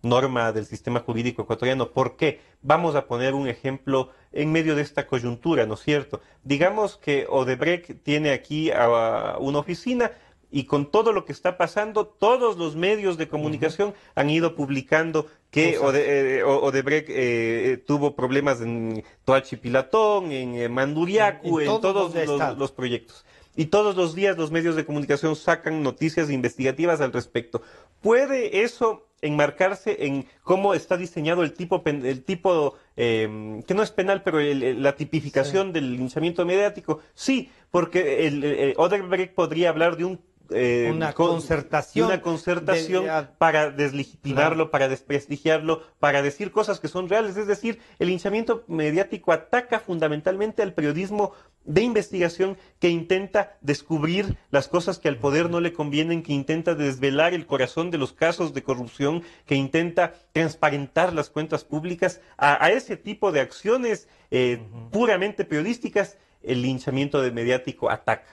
norma del sistema jurídico ecuatoriano. ¿Por qué? Vamos a poner un ejemplo en medio de esta coyuntura, ¿no es cierto? Digamos que Odebrecht tiene aquí a una oficina y con todo lo que está pasando, todos los medios de comunicación han ido publicando que Cosas. Odebrecht tuvo problemas en Toachi Pilatón, en Manduriacu, En en todo todos donde ha estado. los proyectos. Y todos los días los medios de comunicación sacan noticias investigativas al respecto. ¿Puede eso enmarcarse en cómo está diseñado el tipo que no es penal, pero la tipificación Sí. del linchamiento mediático? Sí, porque Odebrecht podría hablar de Una de concertación. una concertación Claro. para deslegitimarlo, para desprestigiarlo, para decir cosas que son reales. Es decir, el linchamiento mediático ataca fundamentalmente al periodismo de investigación que intenta descubrir las cosas que al poder no le convienen, que intenta desvelar el corazón de los casos de corrupción, que intenta transparentar las cuentas públicas. A ese tipo de acciones puramente periodísticas, el linchamiento mediático ataca.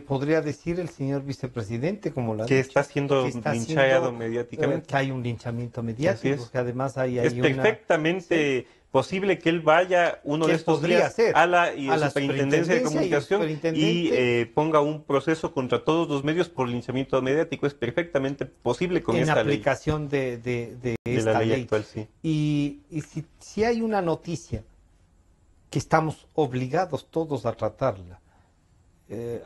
Podría decir el señor vicepresidente, como lo ha Que dicho, está siendo que está linchado haciendo, mediáticamente. que hay un linchamiento Así mediático, es. que además Es hay una... perfectamente posible que él vaya uno Que de él estos podría días hacer a la a la Superintendencia de superintendencia y el Comunicación y superintendente ponga un proceso contra todos los medios por linchamiento mediático. Es perfectamente posible con en esta ley, aplicación de de la esta ley ley. actual, sí. Y si hay una noticia que estamos obligados todos a tratarla,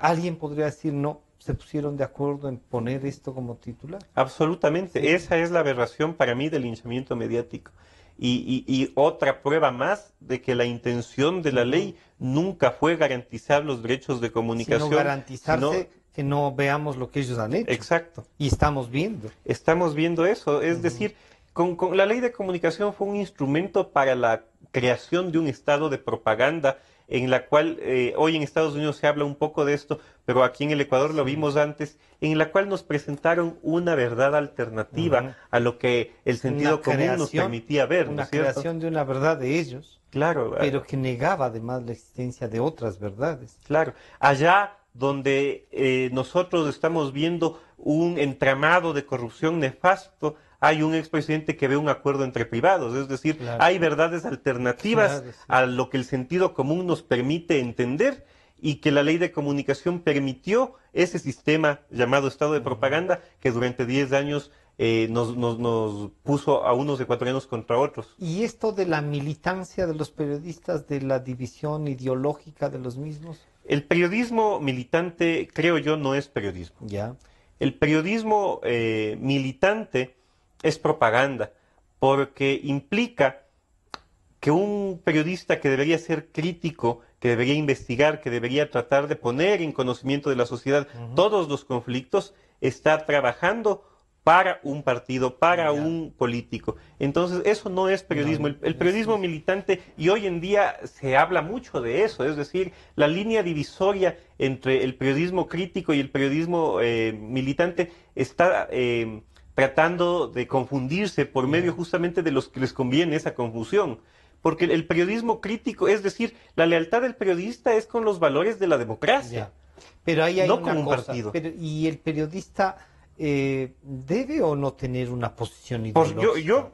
alguien podría decir, no, se pusieron de acuerdo en poner esto como titular. Absolutamente. Sí. Esa es la aberración para mí del linchamiento mediático. Y otra prueba más de que la intención de la ley nunca fue garantizar los derechos de comunicación, Sino garantizarse sino- que no veamos lo que ellos han hecho. exacto. Y estamos viendo. Estamos viendo eso. Es decir, con la ley de comunicación fue un instrumento para la creación de un estado de propaganda en la cual hoy en Estados Unidos se habla un poco de esto, pero aquí en el Ecuador lo vimos antes, en la cual nos presentaron una verdad alternativa a lo que el sentido común nos permitía ver, ¿no es cierto? Creación de una verdad de ellos, Claro, pero que negaba además la existencia de otras verdades. claro. Allá donde nosotros estamos viendo un entramado de corrupción nefasto, hay un expresidente que ve un acuerdo entre privados, es decir, Claro. hay verdades alternativas Claro, sí. a lo que el sentido común nos permite entender y que la ley de comunicación permitió ese sistema llamado Estado de propaganda que durante 10 años nos puso a unos ecuatorianos contra otros. ¿Y esto de la militancia de los periodistas, de la división ideológica de los mismos? El periodismo militante, creo yo, no es periodismo. Ya. El periodismo militante es propaganda, porque implica que un periodista que debería ser crítico, que debería investigar, que debería tratar de poner en conocimiento de la sociedad todos los conflictos, está trabajando para un partido, para un político. Entonces, eso no es periodismo. El periodismo militante, y hoy en día se habla mucho de eso, es decir, la línea divisoria entre el periodismo crítico y el periodismo militante está tratando de confundirse por medio justamente de los que les conviene esa confusión. Porque el periodismo crítico, es decir, la lealtad del periodista es con los valores de la democracia. Pero ahí hay no una con un cosa, partido. ¿y el periodista debe o no tener una posición ideológica? Yo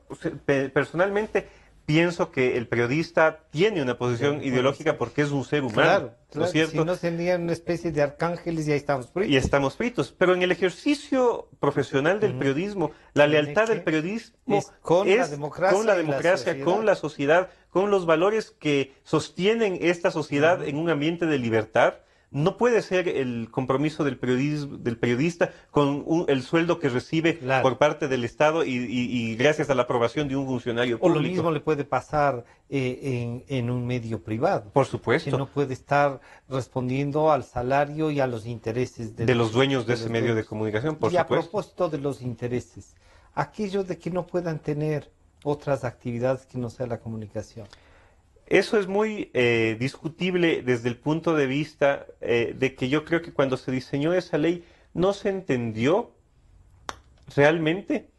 personalmente pienso que el periodista tiene una posición ideológica porque es un ser humano, Claro, ¿no es cierto? Si no serían una especie de arcángeles y ahí estamos fritos. Y estamos fritos. Pero en el ejercicio profesional del periodismo, la lealtad del periodismo es con la democracia, con la sociedad, con los valores que sostienen esta sociedad en un ambiente de libertad. No puede ser el compromiso del periodista con el sueldo que recibe por parte del Estado y gracias a la aprobación de un funcionario público. O lo mismo le puede pasar en un medio privado. Por supuesto. Que no puede estar respondiendo al salario y a los intereses de los dueños de ese medio de comunicación, por supuesto. Y a propósito de los intereses, aquellos de que no puedan tener otras actividades que no sea la comunicación. Eso es muy discutible desde el punto de vista de que yo creo que cuando se diseñó esa ley no se entendió realmente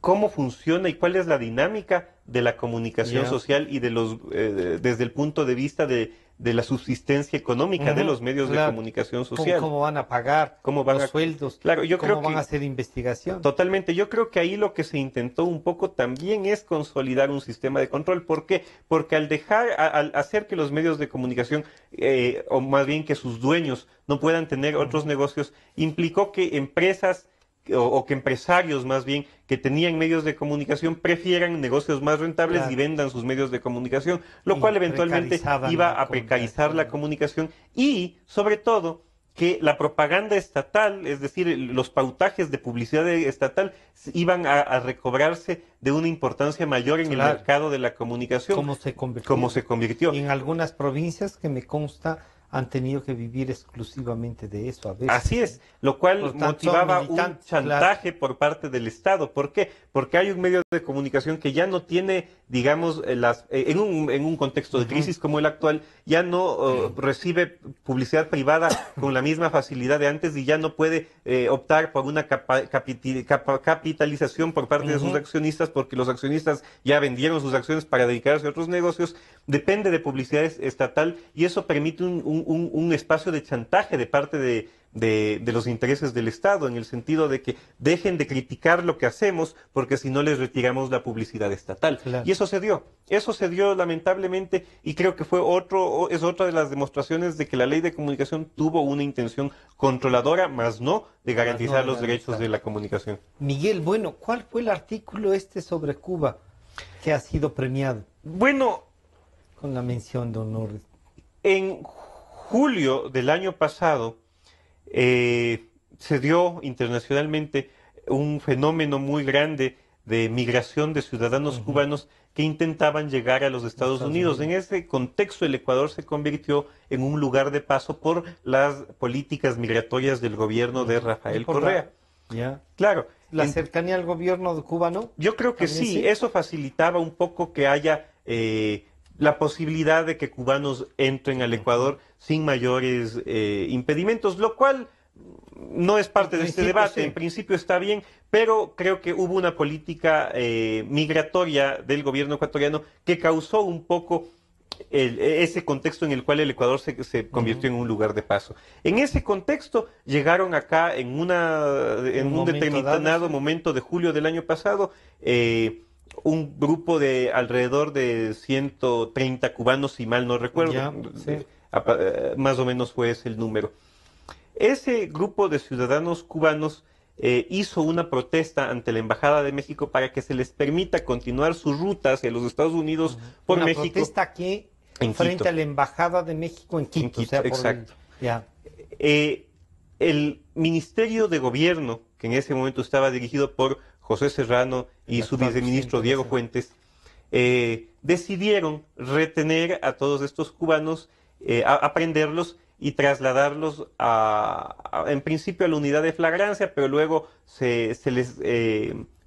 cómo funciona y cuál es la dinámica de la comunicación social y de los desde el punto de vista de la subsistencia económica de los medios de comunicación social. ¿Cómo van a pagar los sueldos? Claro, yo creo ¿Cómo van a hacer investigación? Totalmente. Yo creo que ahí lo que se intentó un poco también es consolidar un sistema de control. ¿Por qué? Porque al hacer que los medios de comunicación, o más bien que sus dueños no puedan tener otros negocios, implicó que empresas o que empresarios más bien que tenían medios de comunicación prefieran negocios más rentables y vendan sus medios de comunicación, lo cual eventualmente iba a precarizar la comunicación y, sobre todo, que la propaganda estatal, es decir, los pautajes de publicidad estatal, iban a recobrarse de una importancia mayor en el mercado de la comunicación. Como se convirtió. Y en algunas provincias que me consta han tenido que vivir exclusivamente de eso a veces. Así es, lo cual motivaba un chantaje por parte del Estado. ¿Por qué? Porque hay un medio de comunicación que ya no tiene, digamos, en un contexto de crisis como el actual, ya no recibe publicidad privada con la misma facilidad de antes y ya no puede optar por una capitalización por parte de sus accionistas porque los accionistas ya vendieron sus acciones para dedicarse a otros negocios. Depende de publicidad estatal y eso permite un espacio de chantaje de parte de los intereses del Estado, en el sentido de que dejen de criticar lo que hacemos porque si no les retiramos la publicidad estatal. Y eso se dio lamentablemente, y creo que es otra de las demostraciones de que la ley de comunicación tuvo una intención controladora, más no de garantizar los derechos de la comunicación. Miguel, bueno, ¿cuál fue el artículo sobre Cuba que ha sido premiado? Bueno, con la mención de honor. En julio del año pasado se dio internacionalmente un fenómeno muy grande de migración de ciudadanos cubanos que intentaban llegar a los Estados Unidos. En ese contexto, el Ecuador se convirtió en un lugar de paso por las políticas migratorias del gobierno de Rafael Correa. Claro. La cercanía al gobierno de Cuba, ¿no? Yo creo que sí, eso facilitaba un poco que haya la posibilidad de que cubanos entren al Ecuador sin mayores impedimentos, lo cual no es parte de este debate. Sí. En principio está bien, pero creo que hubo una política migratoria del gobierno ecuatoriano que causó un poco ese contexto en el cual el Ecuador se convirtió en un lugar de paso. En ese contexto llegaron acá en un determinado momento de julio del año pasado un grupo de alrededor de 130 cubanos, si mal no recuerdo. Ya, sí. Más o menos fue ese el número. Ese grupo de ciudadanos cubanos hizo una protesta ante la Embajada de México para que se les permita continuar su ruta hacia los Estados Unidos por Una México. protesta aquí frente Quito. a la Embajada de México en Quito. En Quito, exacto. Ya. El Ministerio de Gobierno, que en ese momento estaba dirigido por José Serrano y su viceministro Diego Fuentes, decidieron retener a todos estos cubanos, aprenderlos y trasladarlos en principio a la unidad de flagrancia, pero luego se les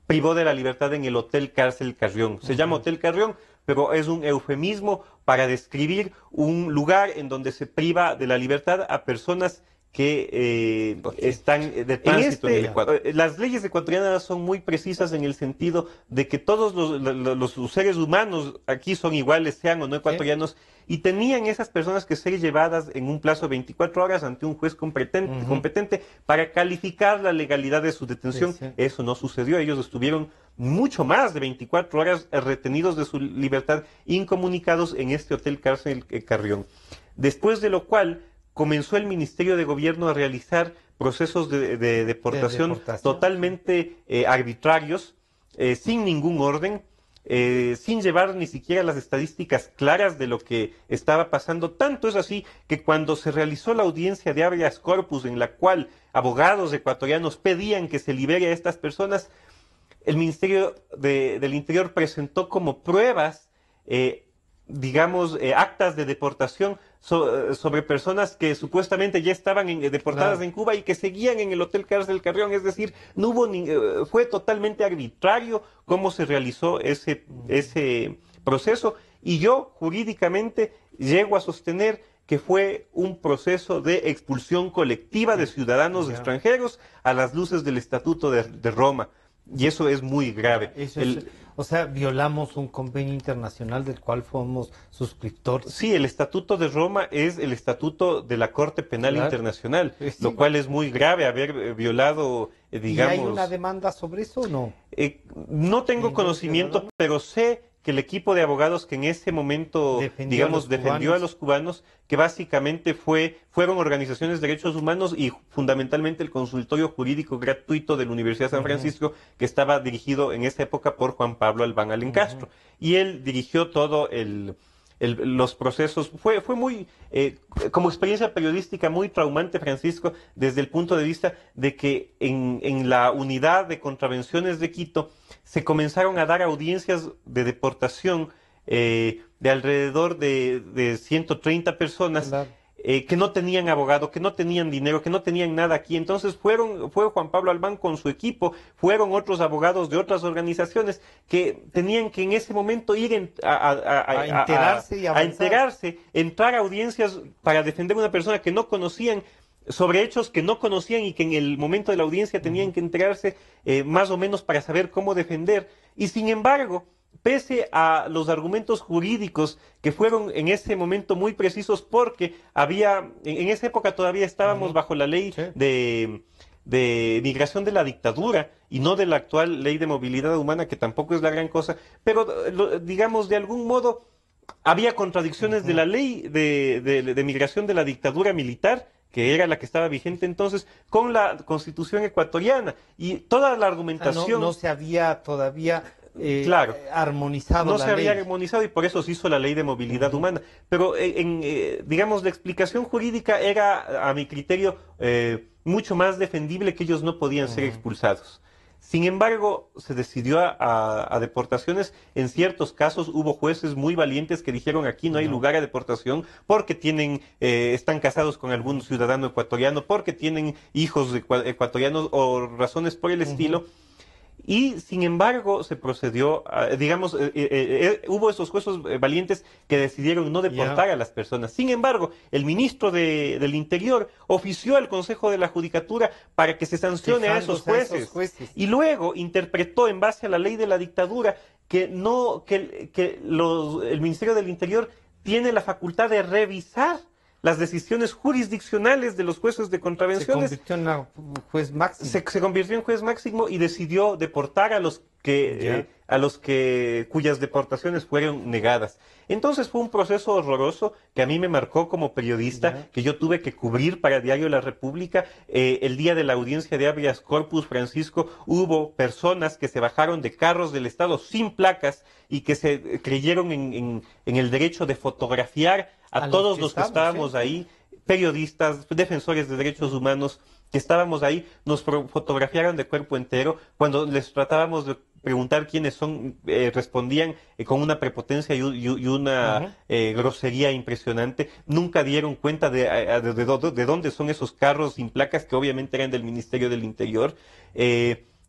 privó de la libertad en el Hotel Cárcel Carrión. Se llama Hotel Carrión, pero es un eufemismo para describir un lugar en donde se priva de la libertad a personas que están de tránsito en el Ecuador. Las leyes ecuatorianas son muy precisas en el sentido de que todos los seres humanos aquí son iguales, sean o no ecuatorianos, y tenían esas personas que ser llevadas en un plazo de 24 horas ante un juez competente para calificar la legalidad de su detención. Eso no sucedió. Ellos estuvieron mucho más de 24 horas retenidos de su libertad, incomunicados en este Hotel Cárcel Carrión. Después de lo cual comenzó el Ministerio de Gobierno a realizar procesos de deportación totalmente arbitrarios, sin ningún orden, sin llevar ni siquiera las estadísticas claras de lo que estaba pasando. Tanto es así que cuando se realizó la audiencia de habeas corpus en la cual abogados ecuatorianos pedían que se libere a estas personas, el Ministerio del Interior presentó como pruebas actas de deportación sobre personas que supuestamente ya estaban deportadas en Cuba y que seguían en el Hotel Cárcel Carrión. Es decir, no hubo fue totalmente arbitrario cómo se realizó ese proceso, y yo jurídicamente llego a sostener que fue un proceso de expulsión colectiva de ciudadanos extranjeros a las luces del Estatuto de Roma. Y eso es muy grave. O sea, violamos un convenio internacional del cual fuimos suscriptores. Sí, el Estatuto de Roma es el estatuto de la Corte Penal Internacional, lo cual es muy grave, haber violado, digamos... ¿Y hay una demanda sobre eso o no? No tengo conocimiento, pero sé que el equipo de abogados que en ese momento, defendió a los cubanos, que básicamente fueron organizaciones de derechos humanos y fundamentalmente el consultorio jurídico gratuito de la Universidad de San Francisco, que estaba dirigido en esa época por Juan Pablo Albán Alencastro. Y él dirigió todo los procesos. Fue muy, como experiencia periodística, muy traumante, Francisco, desde el punto de vista de que en la unidad de contravenciones de Quito se comenzaron a dar audiencias de deportación de alrededor de 130 personas. Que no tenían abogado, que no tenían dinero, que no tenían nada aquí. Entonces fue Juan Pablo Albán con su equipo, fueron otros abogados de otras organizaciones que tenían que en ese momento ir a enterarse, entrar a audiencias para defender a una persona que no conocían, sobre hechos que no conocían y que en el momento de la audiencia tenían que enterarse más o menos para saber cómo defender. Y sin embargo, pese a los argumentos jurídicos que fueron en ese momento muy precisos, porque en esa época todavía estábamos bajo la ley de migración de la dictadura y no de la actual ley de movilidad humana, que tampoco es la gran cosa, pero digamos, de algún modo había contradicciones de la ley de migración de la dictadura militar, que era la que estaba vigente entonces, con la Constitución ecuatoriana, y toda la argumentación... No se había todavía... armonizado no se había armonizado, y por eso se hizo la ley de movilidad humana. Pero, digamos, la explicación jurídica era, a mi criterio, mucho más defendible, que ellos no podían ser expulsados. Sin embargo, se decidió a deportaciones. En ciertos casos hubo jueces muy valientes que dijeron: aquí no hay lugar a deportación porque están casados con algún ciudadano ecuatoriano, porque tienen hijos ecuatorianos o razones por el estilo. y sin embargo se procedió, digamos, hubo esos jueces valientes que decidieron no deportar a las personas. Sin embargo, el ministro del Interior ofició al Consejo de la Judicatura para que se sancione a esos jueces. Y luego interpretó en base a la ley de la dictadura que no, el Ministerio del Interior tiene la facultad de revisar las decisiones jurisdiccionales de los jueces de contravenciones. Se convirtió en juez máximo. Se convirtió en juez máximo y decidió deportar a los cuyas deportaciones fueron negadas. Entonces fue un proceso horroroso que a mí me marcó como periodista, que yo tuve que cubrir para Diario La República. El día de la audiencia de habeas corpus, Francisco, hubo personas que se bajaron de carros del Estado sin placas y que se creyeron en el derecho de fotografiar a todos los que estábamos ahí, periodistas, defensores de derechos humanos que estábamos ahí, nos fotografiaron de cuerpo entero. Cuando les tratábamos de preguntar quiénes son, respondían con una prepotencia y una grosería impresionante. Nunca dieron cuenta de dónde son esos carros sin placas, que obviamente eran del Ministerio del Interior.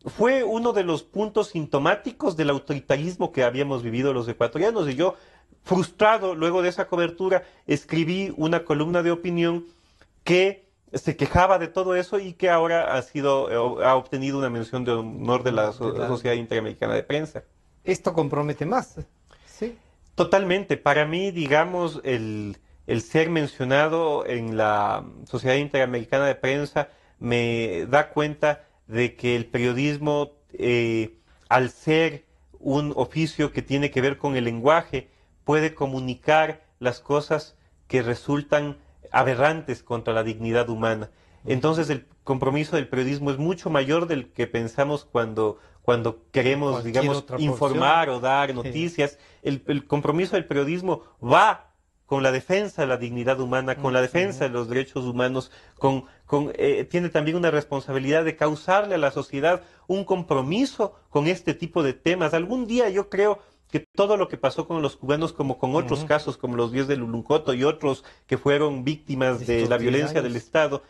Fue uno de los puntos sintomáticos del autoritarismo que habíamos vivido los ecuatorianos, y yo, frustrado luego de esa cobertura, escribí una columna de opinión que se quejaba de todo eso y que ahora ha obtenido una mención de honor de la Sociedad Interamericana de Prensa. Esto compromete más, ¿sí? Totalmente. Para mí, digamos, el ser mencionado en la Sociedad Interamericana de Prensa me da cuenta de que el periodismo, al ser un oficio que tiene que ver con el lenguaje, puede comunicar las cosas que resultan aberrantes contra la dignidad humana. Entonces el compromiso del periodismo es mucho mayor del que pensamos cuando queremos, digamos, informar o dar noticias. El compromiso del periodismo va con la defensa de la dignidad humana, con la defensa de los derechos humanos, tiene también una responsabilidad de causarle a la sociedad un compromiso con este tipo de temas. Algún día yo creo que todo lo que pasó con los cubanos, como con otros casos, como los 10 de Luluncoto y otros que fueron víctimas de la violencia del Estado,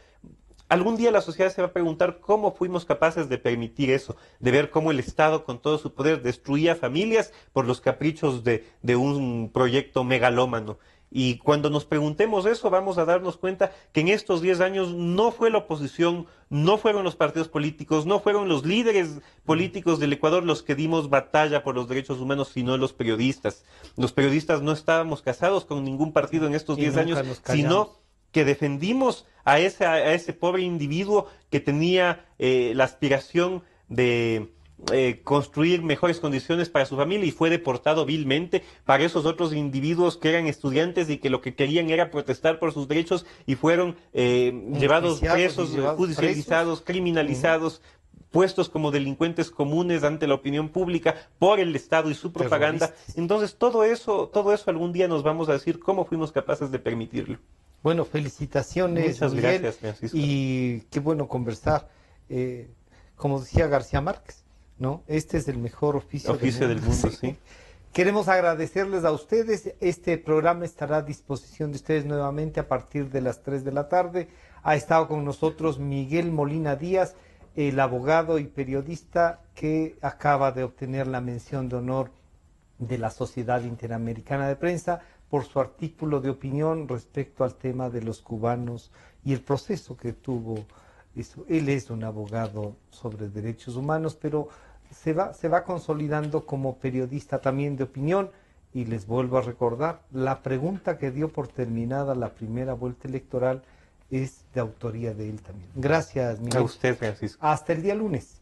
algún día la sociedad se va a preguntar cómo fuimos capaces de permitir eso, de ver cómo el Estado con todo su poder destruía familias por los caprichos de un proyecto megalómano. Y cuando nos preguntemos eso, vamos a darnos cuenta que en estos 10 años no fue la oposición, no fueron los partidos políticos, no fueron los líderes políticos del Ecuador los que dimos batalla por los derechos humanos, sino los periodistas. Los periodistas no estábamos casados con ningún partido en estos 10 años, sino que defendimos a ese pobre individuo que tenía la aspiración de construir mejores condiciones para su familia y fue deportado vilmente. Para esos otros individuos que eran estudiantes y que lo que querían era protestar por sus derechos y fueron llevados presos, judicializados, criminalizados, puestos como delincuentes comunes ante la opinión pública por el Estado y su propaganda. Entonces todo eso algún día nos vamos a decir cómo fuimos capaces de permitirlo. Bueno, felicitaciones. Muchas gracias, Francisco. Y qué bueno conversar. Como decía García Márquez, ¿no? Este es el mejor oficio del mundo, sí. Queremos agradecerles a ustedes. Este programa estará a disposición de ustedes nuevamente a partir de las 3 de la tarde. Ha estado con nosotros Miguel Molina Díaz, el abogado y periodista que acaba de obtener la mención de honor de la Sociedad Interamericana de Prensa por su artículo de opinión respecto al tema de los cubanos y el proceso que tuvo. Él es un abogado sobre derechos humanos, pero se va consolidando como periodista también de opinión. Y les vuelvo a recordar, la pregunta que dio por terminada la primera vuelta electoral es de autoría de él también. Gracias, Miguel. A usted, Francisco. Hasta el día lunes.